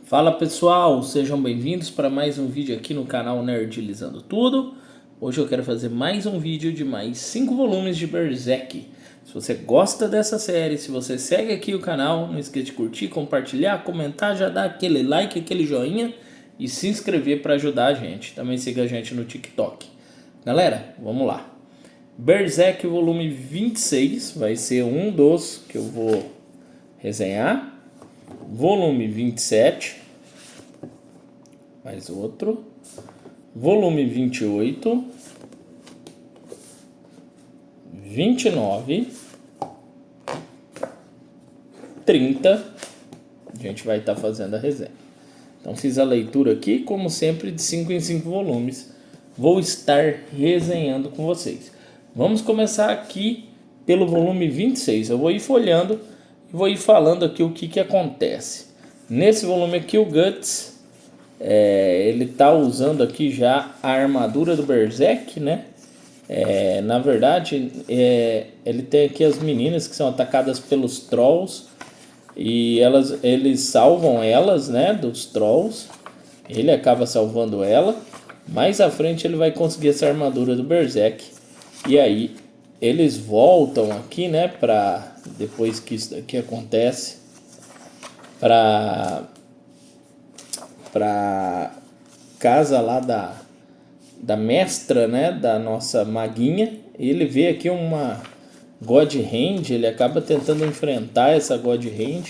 Fala pessoal, sejam bem-vindos para mais um vídeo aqui no canal Nerdilizando Tudo. Hoje eu quero fazer mais um vídeo de mais 5 volumes de Berserk. Se você gosta dessa série, se você segue aqui o canal, não esqueça de curtir, compartilhar, comentar, já dá aquele like, aquele joinha e se inscrever para ajudar a gente. Também siga a gente no TikTok. Galera, vamos lá. Berserk volume 26 vai ser um dos que eu vou resenhar. Volume 27, mais outro, volume 28, 29, 30, a gente vai estar fazendo a resenha. Então fiz a leitura aqui, como sempre, de 5 em 5 volumes, vou estar resenhando com vocês. Vamos começar aqui pelo volume 26, eu vou ir folhando e vou ir falando aqui o que acontece. Nesse volume aqui o Guts, ele tá usando aqui já a armadura do Berserk, né? Na verdade, ele tem aqui as meninas que são atacadas pelos Trolls e eles salvam elas, né, dos Trolls. Ele acaba salvando ela. Mais à frente ele vai conseguir essa armadura do Berserk e aí eles voltam aqui, né, para depois que isso daqui acontece, para casa lá da mestra, né, da nossa maguinha. Ele vê aqui uma God Hand, ele acaba tentando enfrentar essa God Hand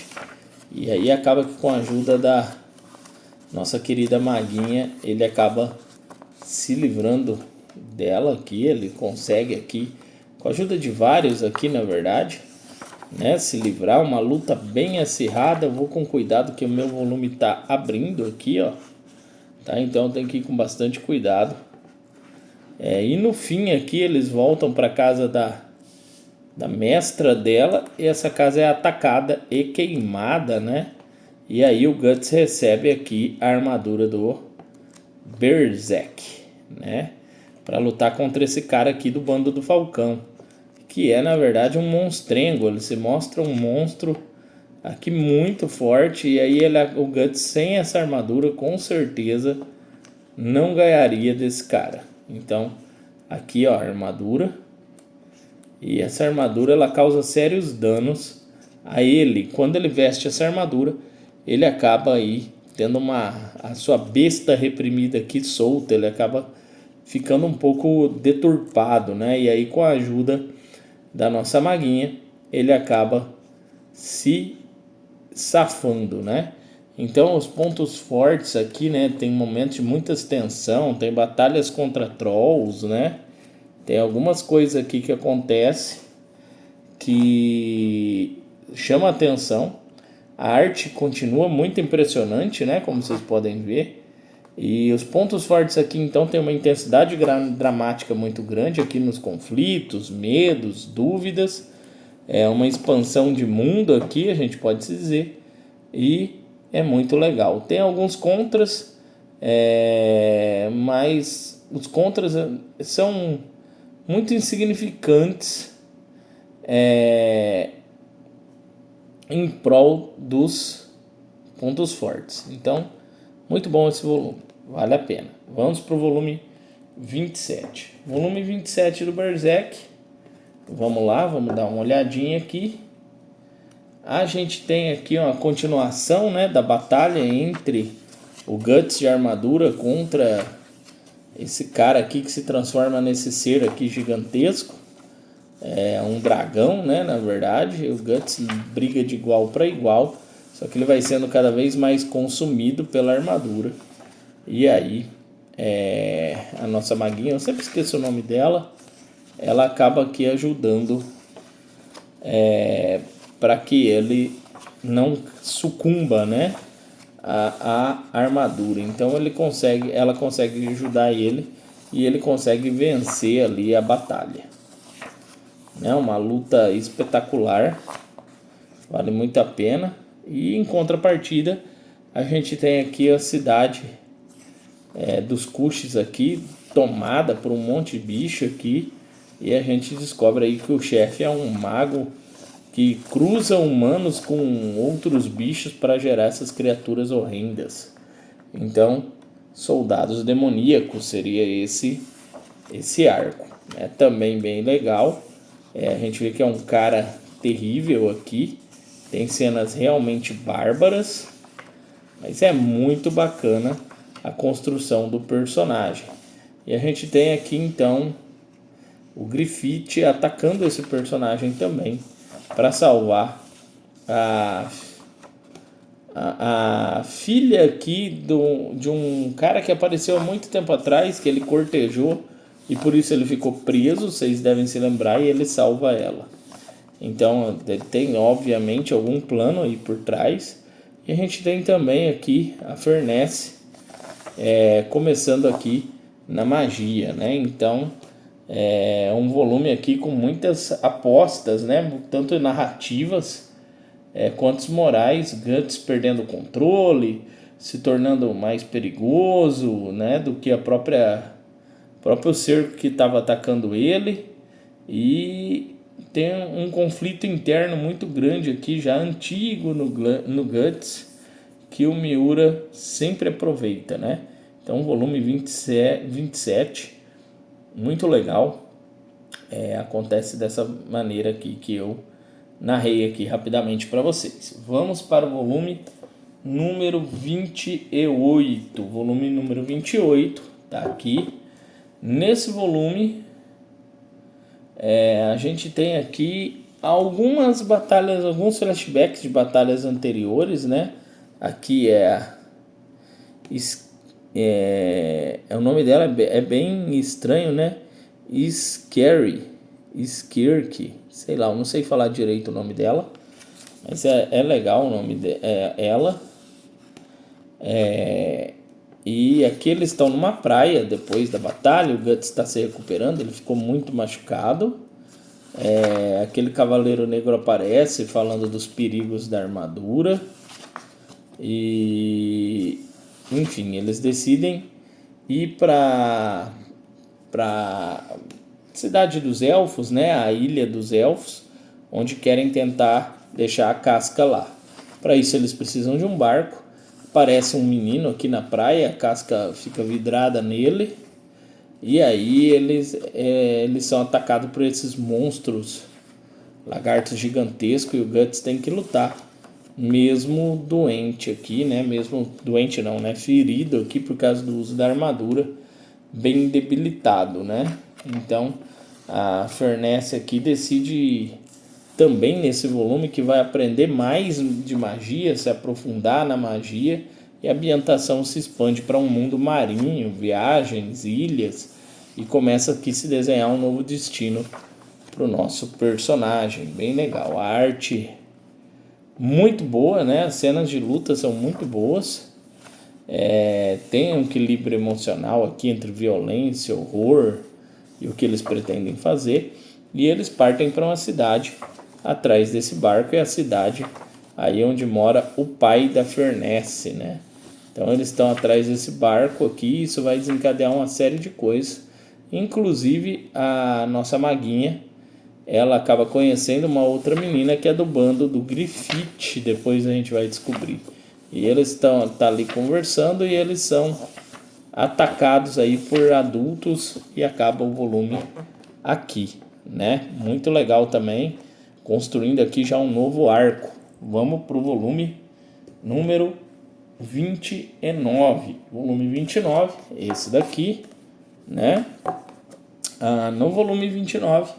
e aí acaba que com a ajuda da nossa querida maguinha ele acaba se livrando dela aqui. Ele consegue aqui, com a ajuda de vários aqui na verdade, né, se livrar. Uma luta bem acirrada. Eu vou com cuidado que o meu volume tá abrindo aqui, ó, tá? Então tem que ir com bastante cuidado. E no fim aqui eles voltam para casa da mestra dela e essa casa é atacada e queimada, né? E aí o Guts recebe aqui a armadura do Berserk, né, para lutar contra esse cara aqui do bando do Falcão, que é na verdade um monstrengo. Ele se mostra um monstro aqui muito forte e aí o Guts sem essa armadura com certeza não ganharia desse cara. Então aqui ó, a armadura, e essa armadura ela causa sérios danos a ele. Quando ele veste essa armadura ele acaba aí tendo a sua besta reprimida aqui solta, ele acaba ficando um pouco deturpado, né? E aí com a ajuda da nossa maguinha ele acaba se safando, né? Então os pontos fortes aqui, né, tem momentos de muita tensão, tem batalhas contra trolls, né? Tem algumas coisas aqui que acontece que chama a atenção. A arte continua muito impressionante, né, como vocês podem ver. E os pontos fortes aqui então tem uma intensidade dramática muito grande aqui nos conflitos, medos, dúvidas. É uma expansão de mundo aqui, a gente pode dizer, e é muito legal. Tem alguns contras, mas os contras são muito insignificantes em prol dos pontos fortes. Então, muito bom esse volume, vale a pena. Vamos para o volume 27. Volume 27 do Berserk. Vamos lá, vamos dar uma olhadinha aqui. A gente tem aqui uma continuação, né, da batalha entre o Guts de armadura contra esse cara aqui que se transforma nesse ser aqui gigantesco. É um dragão, né, na verdade. O Guts briga de igual para igual, só que ele vai sendo cada vez mais consumido pela armadura. E aí a nossa maguinha, eu sempre esqueço o nome dela, ela acaba aqui ajudando para que ele não sucumba, né, a armadura. Então ela consegue ajudar ele e ele consegue vencer ali a batalha. É uma luta espetacular, vale muito a pena. E em contrapartida a gente tem aqui a cidade dos Kushes aqui tomada por um monte de bicho aqui, e a gente descobre aí que o chefe é um mago que cruza humanos com outros bichos para gerar essas criaturas horrendas. Então, soldados demoníacos seria esse arco. É também bem legal. A gente vê que é um cara terrível aqui. Tem cenas realmente bárbaras. Mas é muito bacana a construção do personagem. E a gente tem aqui então o Griffith atacando esse personagem também para salvar a filha aqui de um cara que apareceu há muito tempo atrás, que ele cortejou e por isso ele ficou preso, vocês devem se lembrar, e ele salva ela. Então tem obviamente algum plano aí por trás. E a gente tem também aqui a Fernesse começando aqui na magia, né? Então é um volume aqui com muitas apostas, né? Tanto narrativas quanto morais. Guts perdendo o controle, se tornando mais perigoso, né? Do que próprio ser que estava atacando ele. E tem um conflito interno muito grande aqui, já antigo no Guts, que o Miura sempre aproveita, né? Então, volume 27, muito legal. Acontece dessa maneira aqui que eu narrei aqui rapidamente para vocês. Vamos para o volume número 28. Volume número 28 tá aqui. Nesse volume, a gente tem aqui algumas batalhas, alguns flashbacks de batalhas anteriores, né? Aqui o nome dela é bem estranho, né? Skirk, sei lá, eu não sei falar direito o nome dela, mas é legal o nome dela. E aqui eles estão numa praia depois da batalha. O Guts está se recuperando, ele ficou muito machucado. Aquele cavaleiro negro aparece falando dos perigos da armadura. E enfim, eles decidem ir para cidade dos elfos, né? A ilha dos elfos, onde querem tentar deixar a casca lá. Para isso eles precisam de um barco. Aparece um menino aqui na praia, a casca fica vidrada nele. E aí eles são atacados por esses monstros, lagartos gigantescos, e o Guts tem que lutar. Mesmo doente aqui, né? Mesmo doente não, né? Ferido aqui por causa do uso da armadura, bem debilitado, né? Então a Fernesse aqui decide também nesse volume que vai aprender mais de magia, se aprofundar na magia, e a ambientação se expande para um mundo marinho, viagens, ilhas, e começa aqui a se desenhar um novo destino para o nosso personagem. Bem legal, a arte muito boa, né? As cenas de luta são muito boas. Tem um equilíbrio emocional aqui entre violência, horror e o que eles pretendem fazer. E eles partem para uma cidade atrás desse barco, é a cidade aí onde mora o pai da Fernesse, né? Então eles estão atrás desse barco aqui, isso vai desencadear uma série de coisas. Inclusive a nossa maguinha, ela acaba conhecendo uma outra menina que é do bando do Griffith, depois a gente vai descobrir. E eles estão ali conversando e eles são atacados aí por adultos e acaba o volume aqui, né? Muito legal também, construindo aqui já um novo arco. Vamos para o volume número 29. Volume 29, esse daqui, né? No volume 29,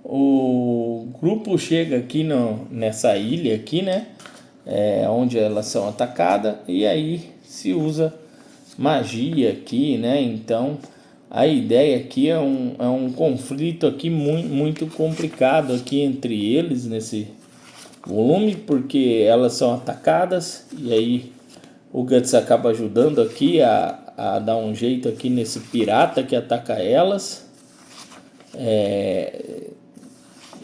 o grupo chega aqui nessa ilha aqui, né? Onde elas são atacadas, e aí se usa magia aqui, né? Então a ideia aqui é um conflito aqui muito complicado aqui entre eles nesse volume, porque elas são atacadas e aí o Guts acaba ajudando aqui a dar um jeito aqui nesse pirata que ataca elas.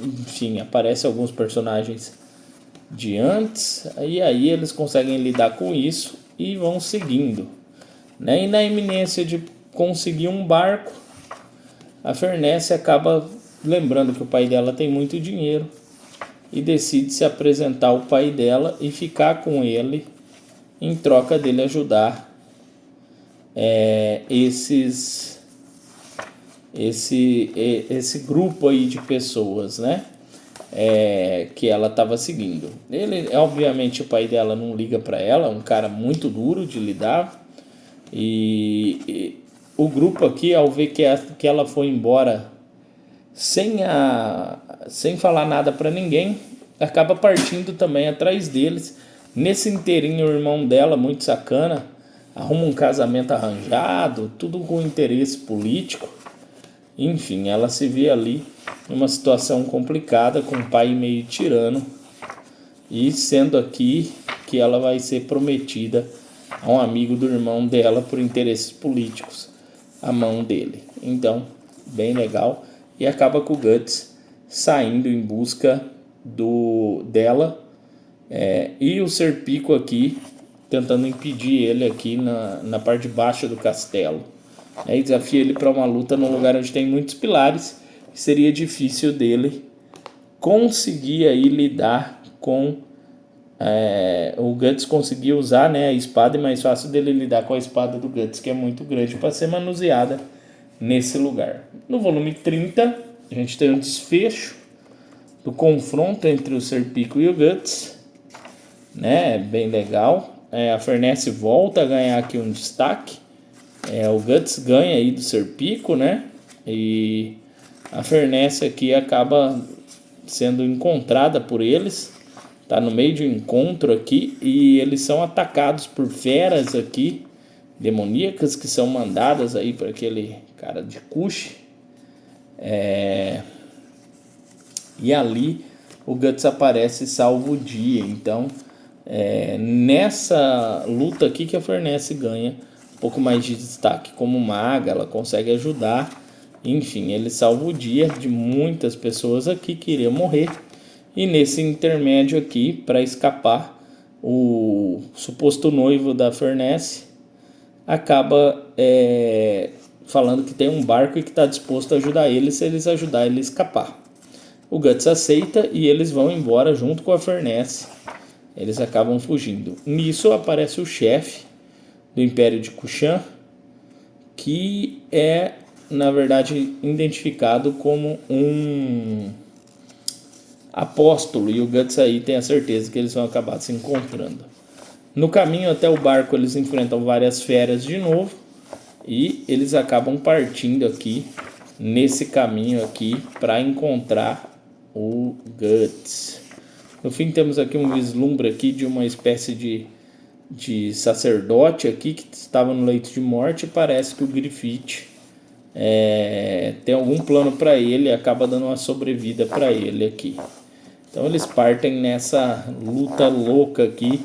Enfim, aparecem alguns personagens de antes, e aí eles conseguem lidar com isso e vão seguindo, né? E na iminência de conseguir um barco, a Fernesse acaba lembrando que o pai dela tem muito dinheiro e decide se apresentar ao pai dela e ficar com ele em troca dele ajudar esse grupo aí de pessoas, né? Que ela estava seguindo. Obviamente, o pai dela não liga para ela, é um cara muito duro de lidar. E o grupo aqui, ao ver que ela foi embora sem falar nada para ninguém, acaba partindo também atrás deles. Nesse inteirinho, o irmão dela, muito sacana, arruma um casamento arranjado, tudo com interesse político. Enfim, ela se vê ali numa situação complicada, com um pai meio tirano, e sendo aqui que ela vai ser prometida a um amigo do irmão dela por interesses políticos, a mão dele. Então, bem legal. E acaba com o Guts saindo em busca dela, e o Serpico aqui tentando impedir ele aqui na parte de baixo do castelo. E desafia ele para uma luta num lugar onde tem muitos pilares. Seria difícil dele conseguir aí lidar com... o Guts conseguir usar, né, a espada, é mais fácil dele lidar com a espada do Guts, que é muito grande para ser manuseada nesse lugar. No volume 30, a gente tem um desfecho do confronto entre o Serpico e o Guts, né, bem legal. A Fernesse volta a ganhar aqui um destaque. O Guts ganha aí do Serpico, né, e a Fernesse aqui acaba sendo encontrada por eles. Tá no meio de um encontro aqui e eles são atacados por feras aqui, demoníacas, que são mandadas aí para aquele cara de Kush. E ali o Guts aparece e salva o dia. Então, nessa luta aqui que a Fernesse ganha um pouco mais de destaque como maga, ela consegue ajudar. Enfim, ele salva o dia de muitas pessoas aqui que iriam morrer. E nesse intermédio aqui, para escapar, o suposto noivo da Fernesse acaba falando que tem um barco e que está disposto a ajudar ele se eles ajudarem ele a escapar. O Guts aceita e eles vão embora junto com a Fernesse. Eles acabam fugindo. Nisso aparece o chefe do Império de Kushan, que é, na verdade, identificado como um apóstolo, e o Guts aí tem a certeza que eles vão acabar se encontrando. No caminho até o barco, eles enfrentam várias feras de novo, e eles acabam partindo aqui nesse caminho aqui para encontrar o Guts. No fim, temos aqui um vislumbre aqui de uma espécie de sacerdote aqui que estava no leito de morte, e parece que o Griffith tem algum plano para ele e acaba dando uma sobrevida para ele aqui. Então eles partem nessa luta louca aqui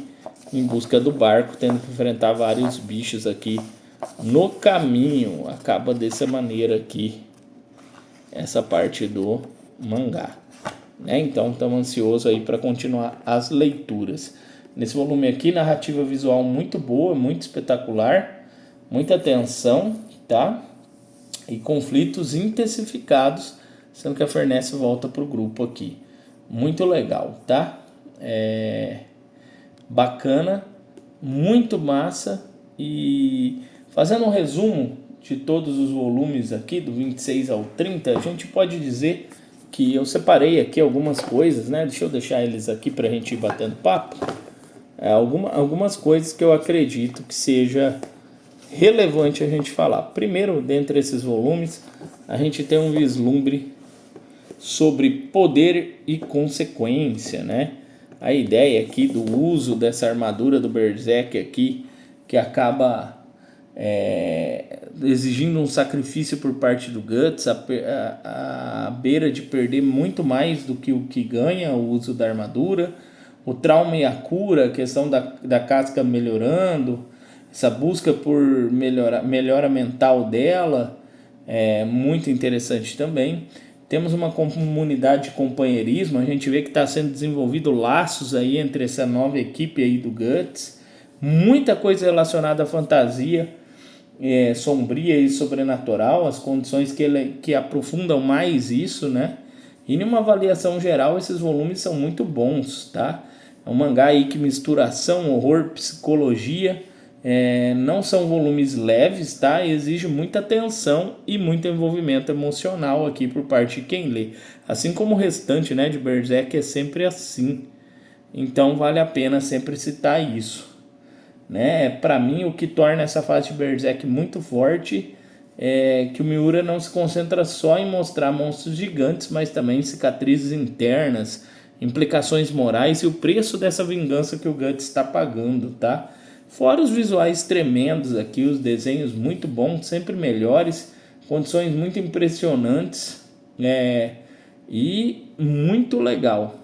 em busca do barco, tendo que enfrentar vários bichos aqui no caminho. Acaba dessa maneira aqui essa parte do mangá, né? Então estamos ansiosos aí para continuar as leituras. Nesse volume aqui, narrativa visual muito boa, muito espetacular, muita tensão, tá? E conflitos intensificados, sendo que a Fernesse volta pro grupo aqui. Muito legal, tá? Bacana, muito massa. E fazendo um resumo de todos os volumes aqui, do 26 ao 30, a gente pode dizer que eu separei aqui algumas coisas, né? Deixa eu deixar eles aqui pra gente ir batendo papo. Algumas coisas que eu acredito que seja relevante a gente falar. Primeiro, dentre esses volumes, a gente tem um vislumbre sobre poder e consequência, né? A ideia aqui do uso dessa armadura do Berserk aqui, que acaba exigindo um sacrifício por parte do Guts, a beira de perder muito mais do que o que ganha o uso da armadura, o trauma e a cura, a questão da casca melhorando, essa busca por melhora mental dela é muito interessante também. Temos uma comunidade de companheirismo, a gente vê que está sendo desenvolvido laços aí entre essa nova equipe aí do Guts, muita coisa relacionada à fantasia sombria e sobrenatural, as condições que aprofundam mais isso, né? E numa avaliação geral, esses volumes são muito bons, tá? É um mangá aí que mistura ação, horror, psicologia. Não são volumes leves, tá? Exige muita atenção e muito envolvimento emocional aqui por parte de quem lê. Assim como o restante, né, de Berserk é sempre assim. Então vale a pena sempre citar isso, né? Para mim, o que torna essa fase de Berserk muito forte é que o Miura não se concentra só em mostrar monstros gigantes, mas também cicatrizes internas, implicações morais e o preço dessa vingança que o Guts está pagando, tá? Fora os visuais tremendos aqui, os desenhos muito bons, sempre melhores, condições muito impressionantes, e muito legal.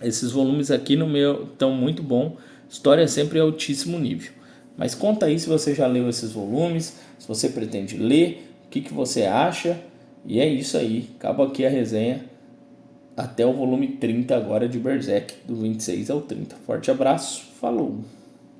Esses volumes aqui no meu estão muito bom, história sempre é altíssimo nível. Mas conta aí se você já leu esses volumes, se você pretende ler, o que você acha. E é isso aí, acaba aqui a resenha até o volume 30 agora de Berserk, do 26 ao 30. Forte abraço, falou!